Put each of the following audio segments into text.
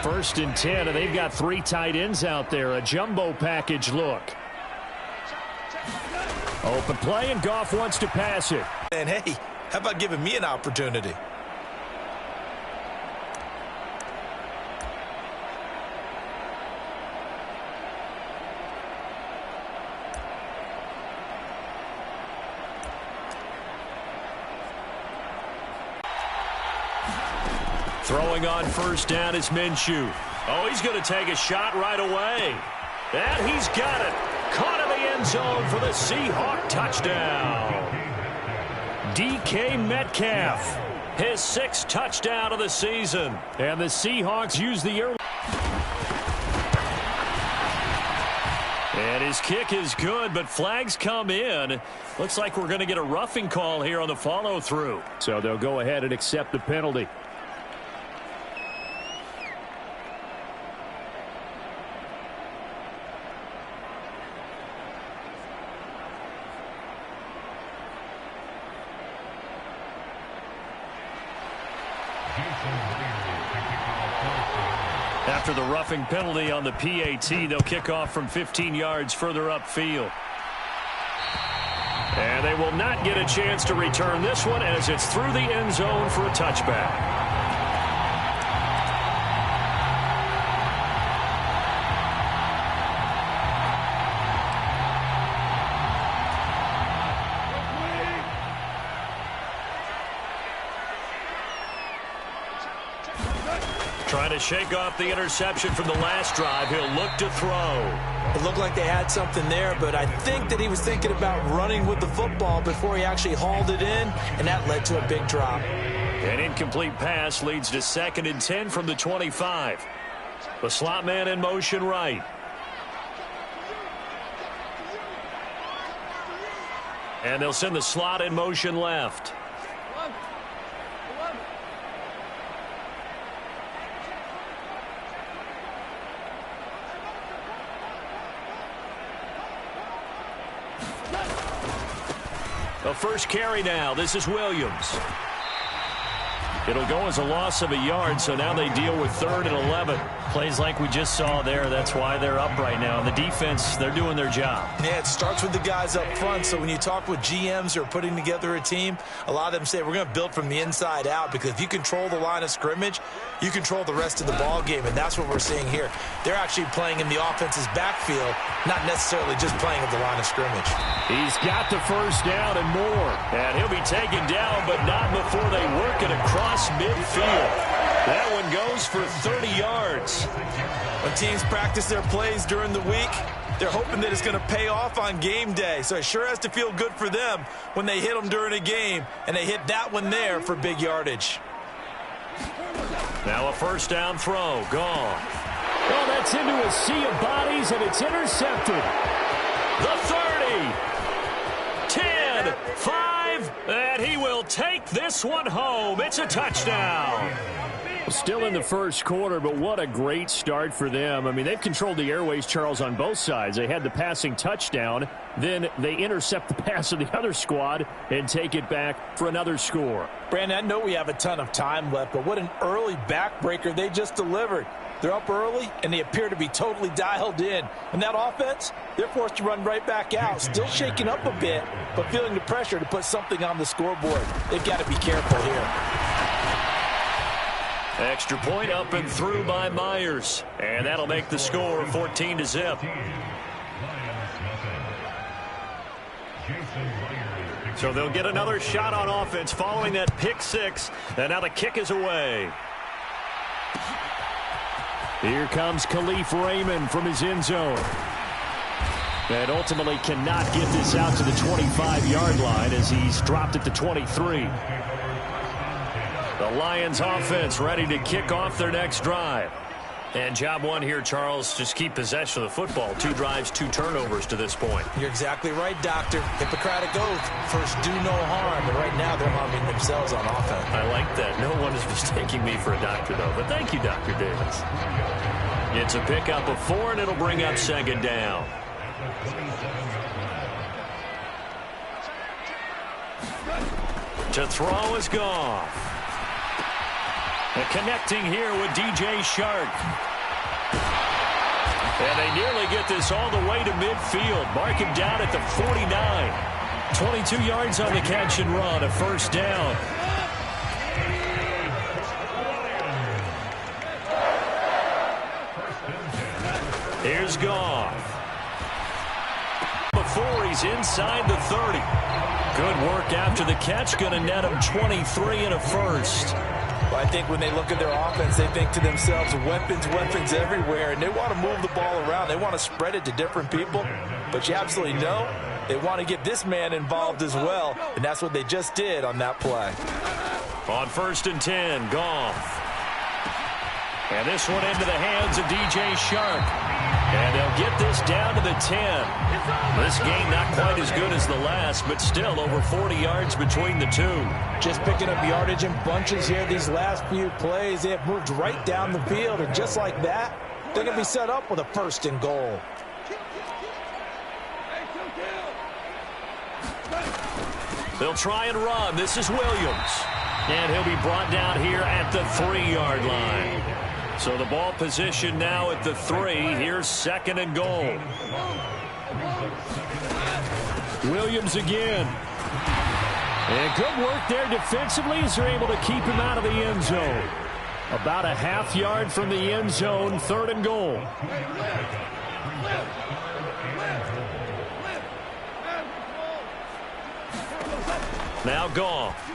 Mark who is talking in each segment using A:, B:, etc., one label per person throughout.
A: First and 10, and they've got 3 tight ends out there. A jumbo package look. Open play, and Goff wants to pass it.
B: And hey, how about giving me an opportunity?
A: Throwing on first down is Minshew. Oh, he's going to take a shot right away. And he's got it. Caught in the end zone for the Seahawks touchdown. DK Metcalf, his 6th touchdown of the season. And the Seahawks use the early. And his kick is good, but flags come in. Looks like we're going to get a roughing call here on the follow-through. So they'll go ahead and accept the penalty. After the roughing penalty on the PAT, they'll kick off from 15 yards further upfield. And they will not get a chance to return this one as it's through the end zone for a touchback. Trying to shake off the interception from the last drive. He'll look to throw.
B: It looked like they had something there, but I think that he was thinking about running with the football before he actually hauled it in, and that led to a big drop.
A: An incomplete pass leads to 2nd and 10 from the 25. The slot man in motion right. And they'll send the slot in motion left. The first carry now. This is Williams. It'll go as a loss of a yard, so now they deal with 3rd and 11. Plays like we just saw there. That's why they're up right now. And the defense, they're doing their job.
B: Yeah, it starts with the guys up front. So when you talk with GMs who are putting together a team, a lot of them say we're going to build from the inside out, because if you control the line of scrimmage, you control the rest of the ball game, and that's what we're seeing here. They're actually playing in the offense's backfield, not necessarily just playing at the line of scrimmage.
A: He's got the first down and more. And he'll be taken down, but not before they work it across midfield. That one goes for 30 yards.
B: When teams practice their plays during the week, they're hoping that it's going to pay off on game day. So it sure has to feel good for them when they hit them during a game, and they hit that one there for big yardage.
A: Now a first down throw. Gone. Oh, that's into a sea of bodies, and it's intercepted. The 30. 10. 5. And he will take this one home. It's a touchdown. Still in the first quarter, but what a great start for them. I mean, they've controlled the airways, Charles, on both sides. They had the passing touchdown. Then they intercept the pass of the other squad and take it back for another score.
B: Brandon, I know we have a ton of time left, but what an early backbreaker they just delivered. They're up early, and they appear to be totally dialed in. And that offense, they're forced to run right back out. Still shaking up a bit, but feeling the pressure to put something on the scoreboard. They've got to be careful here.
A: Extra point up and through by Myers. And that'll make the score 14-0. So they'll get another shot on offense following that pick 6. And now the kick is away. Here comes Khalif Raymond from his end zone. And ultimately cannot get this out to the 25-yard line as he's dropped at the 23. The Lions offense ready to kick off their next drive. And job one here, Charles, just keep possession of the football. 2 drives, 2 turnovers to this point.
B: You're exactly right, Doctor. Hippocratic oath. First, do no harm. And right now, they're harming themselves on offense.
A: I like that. No one is mistaking me for a doctor, though. But thank you, Dr. Davis. It's a pickup of 4, and it'll bring up 2nd down. To throw is Goff. And connecting here with DJ Shark. And they nearly get this all the way to midfield. Mark him down at the 49. 22 yards on the catch and run, a first down. Here's Goff. Before he's inside the 30. Good work after the catch. Going to net him 23 and a first.
B: Well, I think when they look at their offense, they think to themselves, weapons, weapons everywhere, and they want to move the ball around. They want to spread it to different people, but you absolutely know they want to get this man involved as well, and that's what they just did on that play.
A: On 1st and 10, Goff. And this one into the hands of DJ Shark. And they'll get this down to the 10. This game not quite as good as the last, but still over 40 yards between the two.
B: Just picking up yardage in bunches here these last few plays. They have moved right down the field, and just like that, they're going to be set up with a 1st and goal.
A: They'll try and run. This is Williams. And he'll be brought down here at the 3-yard line. So the ball position now at the 3. Here's 2nd and goal. Williams again. And good work there defensively as they're able to keep him out of the end zone. About a ½ yard from the end zone, 3rd and goal. Now Goff.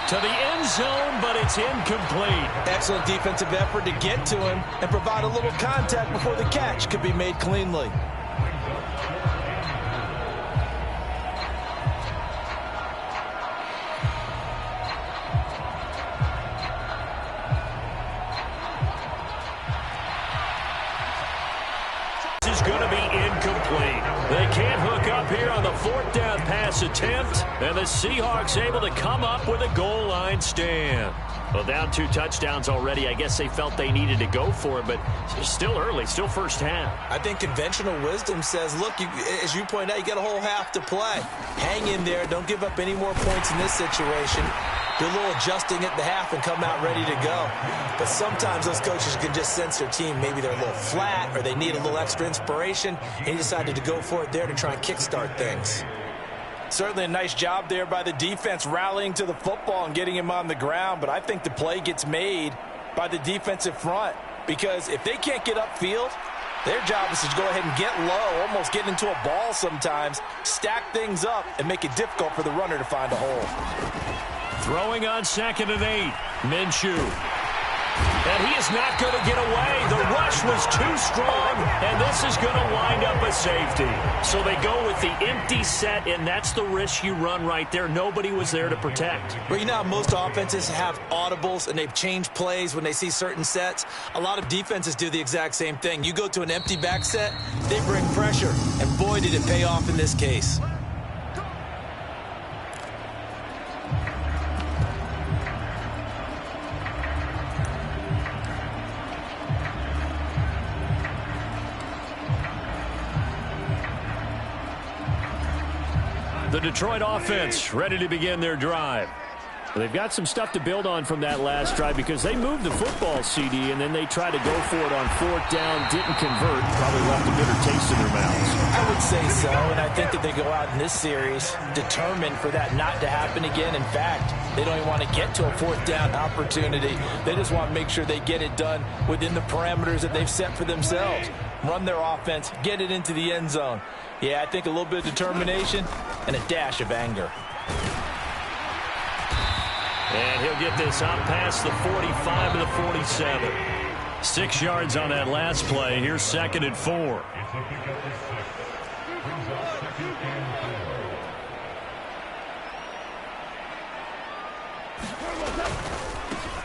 A: To the end zone, but it's incomplete.
B: Excellent defensive effort to get to him and provide a little contact before the catch could be made cleanly.
A: This is going to be incomplete. They can't hook up here on the 4th down pass attempt, and the Seahawks able to come up with a goal line stand. Well, down 2 touchdowns already. I guess they felt they needed to go for it, but it's still early, still first half.
B: I think conventional wisdom says, look, as you point out, you got a whole half to play. Hang in there. Don't give up any more points in this situation. Do a little adjusting at the half and come out ready to go. But sometimes those coaches can just sense their team. Maybe they're a little flat or they need a little extra inspiration. And he decided to go for it there to try and kickstart things. Certainly a nice job there by the defense rallying to the football and getting him on the ground. But I think the play gets made by the defensive front. Because if they can't get upfield, their job is to go ahead and get low, almost get into a ball sometimes, stack things up, and make it difficult for the runner to find a hole.
A: Throwing on 2nd and 8. Minshew. And he is not going to get away. The rush was too strong, and this is going to wind up a safety. So they go with the empty set, and that's the risk you run right there. Nobody was there to protect.
B: Well, you know how most offenses have audibles, and they've changed plays when they see certain sets. A lot of defenses do the exact same thing. You go to an empty back set, they bring pressure, and boy, did it pay off in this case.
A: The Detroit offense ready to begin their drive. They've got some stuff to build on from that last drive because they moved the football, CD, and then they tried to go for it on 4th down, didn't convert, probably left a bitter taste in their mouths.
B: I would say so, and I think that they go out in this series determined for that not to happen again. In fact, they don't even want to get to a 4th down opportunity. They just want to make sure they get it done within the parameters that they've set for themselves. Run their offense, get it into the end zone. Yeah, I think a little bit of determination and a dash of anger.
A: And he'll get this out past the 45 to the 47. 6 yards on that last play. Here's 2nd and 4.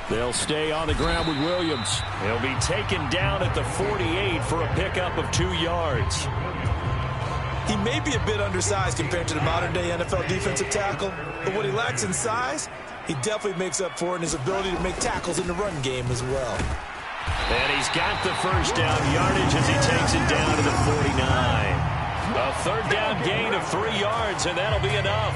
A: They'll stay on the ground with Williams. He'll be taken down at the 48 for a pickup of 2 yards.
B: He may be a bit undersized compared to the modern-day NFL defensive tackle, but what he lacks in size, he definitely makes up for in his ability to make tackles in the run game as well.
A: And he's got the first down yardage as he takes it down to the 49. A 3rd down gain of 3 yards, and that'll be enough.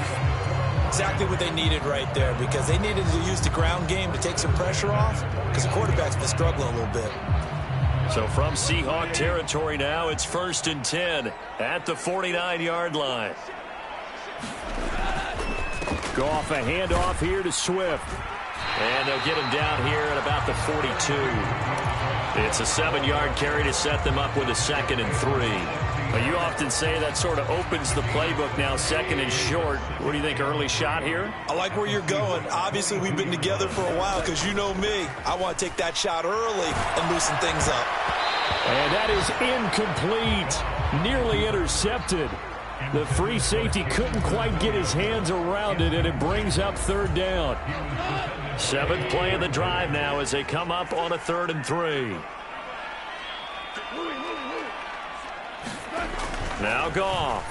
B: Exactly what they needed right there, because they needed to use the ground game to take some pressure off, because the quarterback's been struggling a little bit.
A: So from Seahawk territory now, it's 1st and 10 at the 49-yard line. Goff, a handoff here to Swift. And they'll get him down here at about the 42. It's a 7-yard carry to set them up with a 2nd and 3. But you often say that sort of opens the playbook now, 2nd and short. What do you think, early shot here?
B: I like where you're going. Obviously, we've been together for a while, because you know me. I want to take that shot early and loosen things up.
A: And that is incomplete. Nearly intercepted. The free safety couldn't quite get his hands around it, and it brings up 3rd down. 7th play of the drive now as they come up on a 3rd and 3. Now Goff.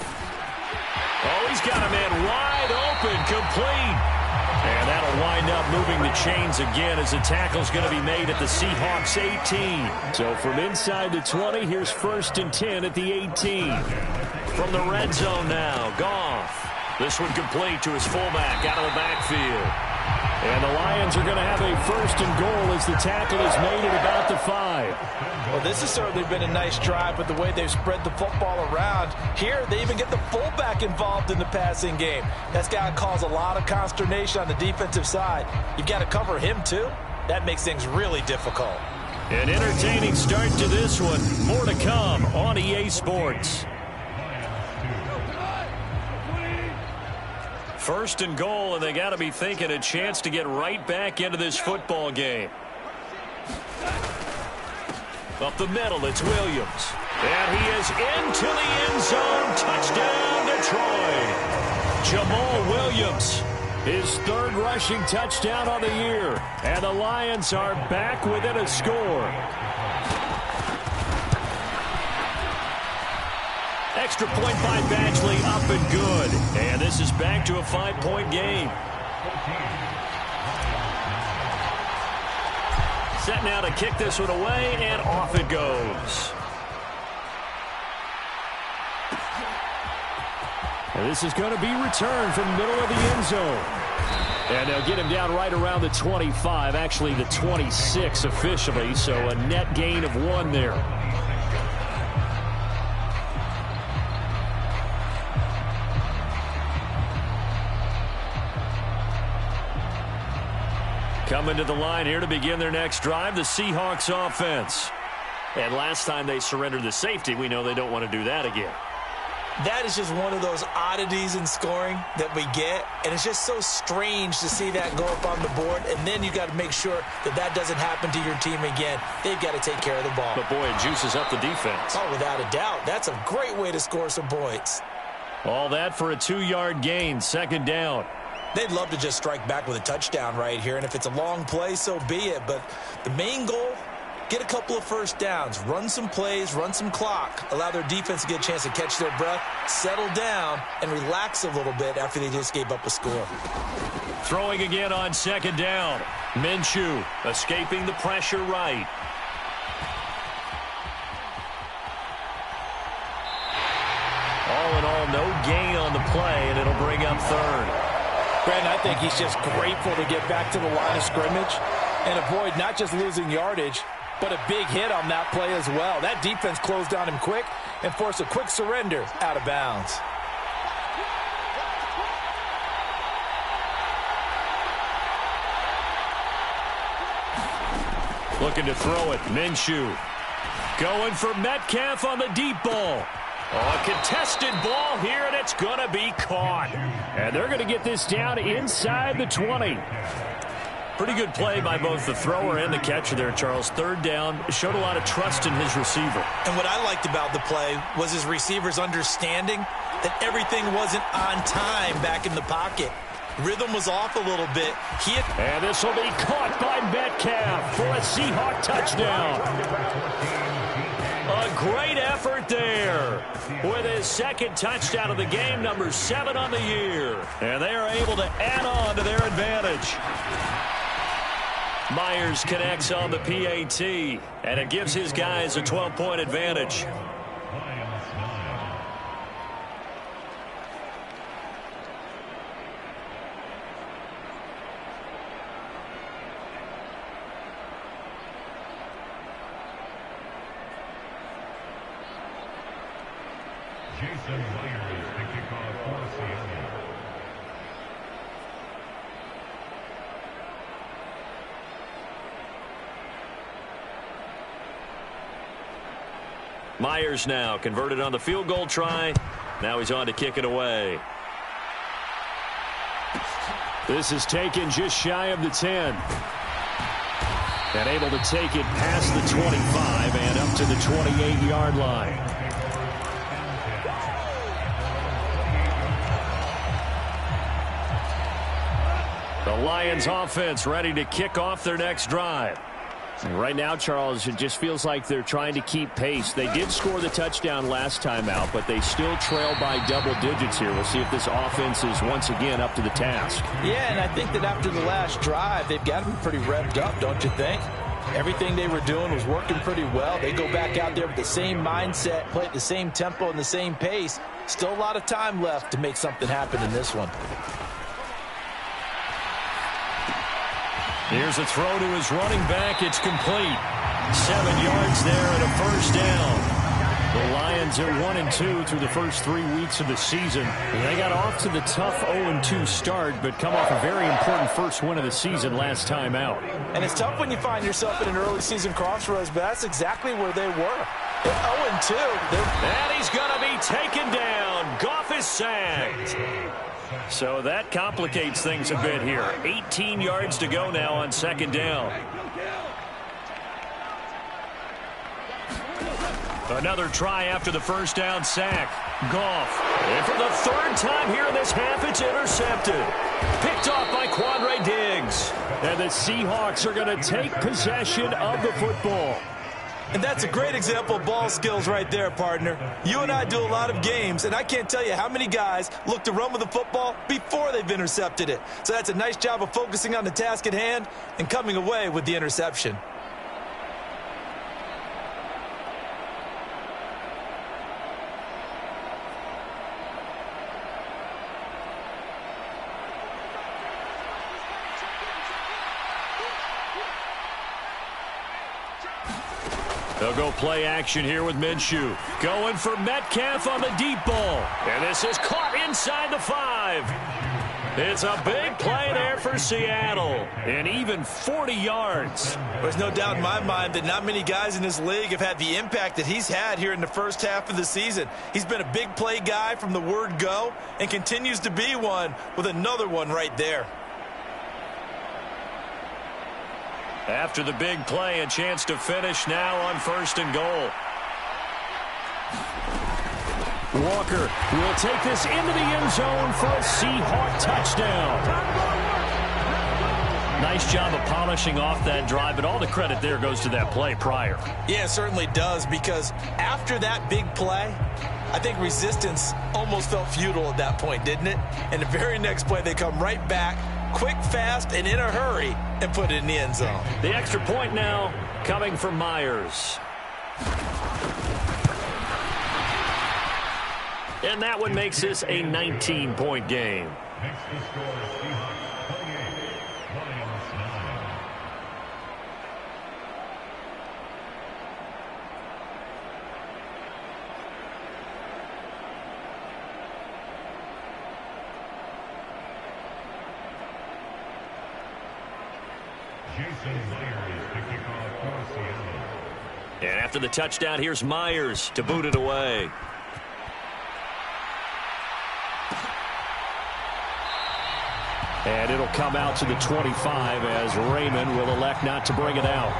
A: Oh, he's got a man wide open, complete. And that'll wind up moving the chains again as the tackle's going to be made at the Seahawks 18. So from inside the 20, here's 1st and 10 at the 18. From the red zone now, Goff. This one complete to his fullback out of the backfield. And the Lions are going to have a 1st and goal as the tackle is made at about the 5.
B: Well, this has certainly been a nice drive with the way they've spread the football around. Here, they even get the fullback involved in the passing game. That's got to cause a lot of consternation on the defensive side. You've got to cover him, too. That makes things really difficult.
A: An entertaining start to this one. More to come on EA Sports. 1st and goal, and they got to be thinking a chance to get right back into this football game. Up the middle, it's Williams. And he is into the end zone. Touchdown, Detroit. Jamal Williams, his 3rd rushing touchdown on the year. And the Lions are back within a score. Extra point by Badgley, up and good. And this is back to a 5-point game. Set now to kick this one away, and off it goes. And this is going to be returned from the middle of the end zone. And they'll get him down right around the 25, actually the 26 officially, so a net gain of 1 there. Coming to the line here to begin their next drive, the Seahawks offense. And last time they surrendered the safety, we know they don't want to do that again.
B: That is just one of those oddities in scoring that we get, and it's just so strange to see that go up on the board, and then you got to make sure that that doesn't happen to your team again. They've got to take care of the ball.
A: But boy, it juices up the defense.
B: Oh, without a doubt. That's a great way to score some points.
A: All that for a 2-yard gain, 2nd down.
B: They'd love to just strike back with a touchdown right here, and if it's a long play, so be it. But the main goal, get a couple of 1st downs, run some plays, run some clock, allow their defense to get a chance to catch their breath, settle down, and relax a little bit after they just gave up a score.
A: Throwing again on 2nd down. Minshew escaping the pressure right. All in all, no gain on the play, and it'll bring up 3rd.
C: Brandon, I think he's just grateful to get back to the line of scrimmage and avoid not just losing yardage, but a big hit on that play as well. That defense closed on him quick and forced a quick surrender out of bounds.
A: Looking to throw it. Minshew going for Metcalf on the deep ball. Oh, a contested ball here, and it's going to be caught. And they're going to get this down inside the 20. Pretty good play by both the thrower and the catcher there, Charles. 3rd down, showed a lot of trust in his receiver.
B: And what I liked about the play was his receivers understanding that everything wasn't on time back in the pocket. Rhythm was off a little bit.
A: And this will be caught by Metcalf for a Seahawk touchdown. A great effort there with his 2nd touchdown of the game, number 7 on the year. And they are able to add on to their advantage. Myers connects on the PAT, and it gives his guys a 12-point advantage. Myers now converted on the field goal try. Now he's on to kick it away. This is taken just shy of the 10. And able to take it past the 25 and up to the 28-yard line. The Lions offense ready to kick off their next drive.
D: Right now, Charles, it just feels like they're trying to keep pace. They did score the touchdown last time out, but they still trail by double digits here. We'll see if this offense is once again up to the task.
C: Yeah, and I think that after the last drive, they've got to be pretty revved up, don't you think? Everything they were doing was working pretty well. They go back out there with the same mindset, play at the same tempo and the same pace. Still a lot of time left to make something happen in this one.
A: Here's a throw to his running back. It's complete. 7 yards there and a first down. The Lions are 1-2 through the first 3 weeks of the season. They got off to the tough 0-2 start, but come off a very important first win of the season last time out.
C: And it's tough when you find yourself in an early season crossroads, but that's exactly where they were. At 0-2.
A: And he's going to be taken down. Goff is sacked. So that complicates things a bit here. 18 yards to go now on second down. Another try after the first down sack. Goff. And for the third time here in this half, it's intercepted. Picked off by Quandre Diggs.
D: And the Seahawks are going to take possession of the football.
B: And that's a great example of ball skills right there, partner. You and I do a lot of games, and I can't tell you how many guys look to run with the football before they've intercepted it. So that's a nice job of focusing on the task at hand and coming away with the interception.
A: They'll go play action here with Minshew. Going for Metcalf on the deep ball. And this is caught inside the 5. It's a big play there for Seattle. And even 40 yards.
B: There's no doubt in my mind that not many guys in this league have had the impact that he's had here in the first half of the season. He's been a big play guy from the word go and continues to be one with another one right there.
A: After the big play, a chance to finish now on 1st and goal.
D: Walker will take this into the end zone for a Seahawk touchdown.
A: Nice job of polishing off that drive, but all the credit there goes to that play prior.
B: Yeah, it certainly does, because after that big play, I think resistance almost felt futile at that point, didn't it? And the very next play, they come right back, quick, fast, and in a hurry, and put it in the end zone.
A: The extra point now coming from Myers. And that one makes this a 19-point game. And after the touchdown, here's Myers to boot it away.
D: And it'll come out to the 25 as Raymond will elect not to bring it out.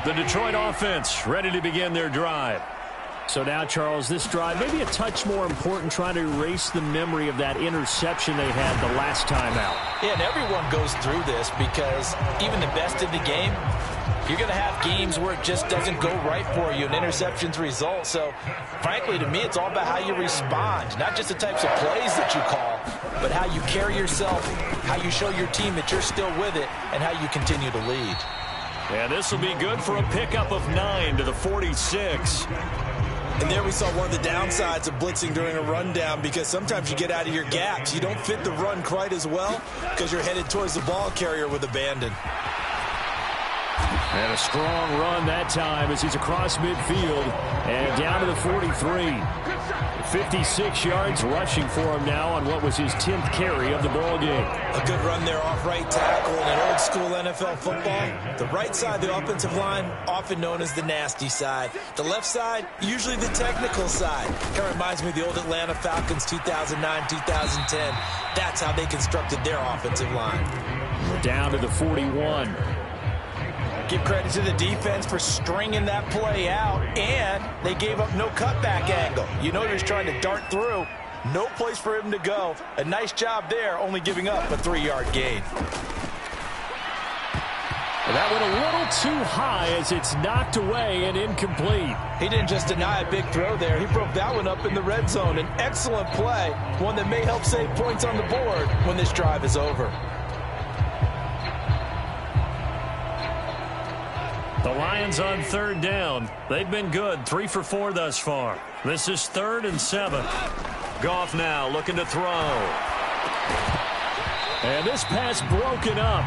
A: The Detroit offense ready to begin their drive.
D: So now, Charles, this drive maybe a touch more important, trying to erase the memory of that interception they had the last time out.
C: Yeah, and everyone goes through this, because even the best in the game, you're going to have games where it just doesn't go right for you, and interceptions result. So, frankly, to me, it's all about how you respond, not just the types of plays that you call, but how you carry yourself, how you show your team that you're still with it, and how you continue to lead.
A: And this will be good for a pickup of 9 to the 46.
B: And there we saw one of the downsides of blitzing during a rundown, because sometimes you get out of your gaps. You don't fit the run quite as well because you're headed towards the ball carrier with abandon.
D: And a strong run that time as he's across midfield and down to the 43. 56 yards rushing for him now on what was his 10th carry of the ball game.
B: A good run there off right tackle in an old-school NFL football. The right side of the offensive line, often known as the nasty side. The left side, usually the technical side. Kind of reminds me of the old Atlanta Falcons 2009, 2010. That's how they constructed their offensive line.
D: We're down to the 41.
C: Give credit to the defense for stringing that play out, and they gave up no cutback angle. You know, he's trying to dart through. No place for him to go. A nice job there, only giving up a 3-yard gain.
D: That went a little too high as it's knocked away and incomplete.
C: He didn't just deny a big throw there. He broke that one up in the red zone. An excellent play, one that may help save points on the board when this drive is over.
A: The Lions on 3rd down. They've been good, 3 for 4 thus far. This is 3rd and 7. Goff now looking to throw.
D: And this pass broken up.